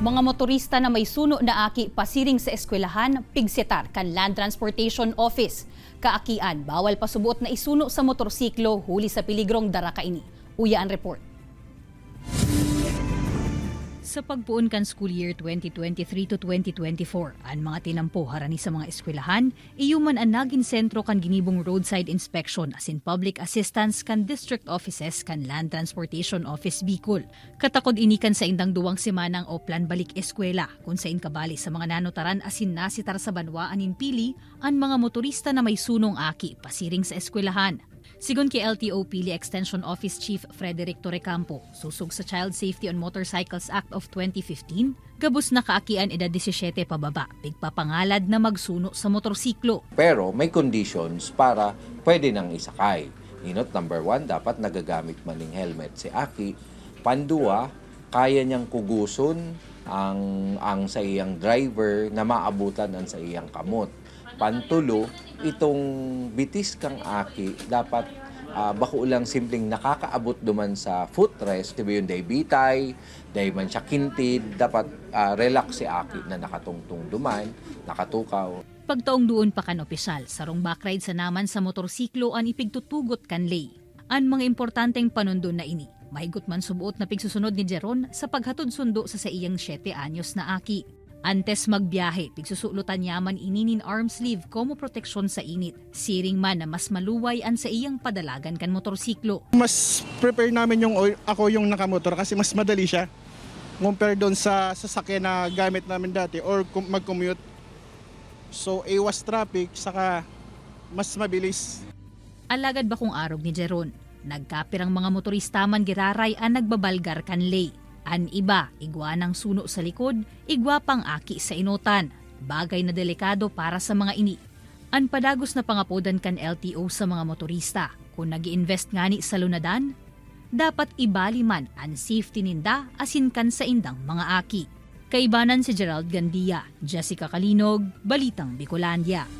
Mga motorista na may suno na aki pasiring sa eskwelahan, pigsetar kan Land Transportation Office. Kaakian, bawal pasubuot na isuno sa motorsiklo huli sa piligrong dara kaini. Uya ang report. Sa pagpuon kan school year 2023 to 2024, ang mga tinampo harani sa mga eskwelahan, iyuman ang naging sentro kan ginibong roadside inspection as in public assistance kan district offices kan Land Transportation Office Bicol. Katakod inikan sa indang duwang semanang o plan balik eskwela kung sa inkabali sa mga nanotaran asin nasitar sa banwa anin pili ang mga motorista na may sunong aki pasiring sa eskwelahan. Sigon kay LTO Pili Extension Office Chief Frederick Torrecampo, susog sa Child Safety on Motorcycles Act of 2015, gabos na kaakian edad 17 pababa, pigpapangalad na magsuno sa motorsiklo. Pero may conditions para pwede nang isakay. Inot number 1, dapat nagagamit man ng helmet si aki. Pandua, kaya niyang kuguson ang sa iyang driver na maabutan ang sa iyang kamot. Pantulo, itong bitis kang aki dapat bako lang simpleng nakakaabot duman sa footrest, diba yung day bitay, day man siya kintid, dapat relax si aki na nakatungtong duman, nakatukaw. Pagtaong doon pa kan opisyal, sarong backride sa naman sa motorsiklo ang ipigtutugot kan lay. Ang mga importanteng panundon na ini, mahigot man subuot na pigsusunod ni Jeron sa paghatod sundo sa iyang 7 anyos na aki. Antes magbiyahe, pigsusulutan yaman ininin arm sleeve como proteksyon sa init. Siring man na mas maluway ang sa iyang padalagan kan motorsiklo. Mas prepare namin ako yung nakamotor kasi mas madali siya compare doon sa sasakyan na gamit namin dati or mag-commute. So iwas traffic saka mas mabilis. Alagad ba kung arog ni Jeron? Nagkapirang mga motorista man giraray ang nagbabalgar kan lay. An iba, igwa ng suno sa likod, igwa pang aki sa inutan. Bagay na delikado para sa mga ini. An padagos na pangapodan kan LTO sa mga motorista. Kung nag-i-invest ngani sa lunadan, dapat ibali man ang safety ninda asin kan sa indang mga aki. Kaibanan si Gerald Gandia, Jessica Kalinog, Balitang Bicolandia.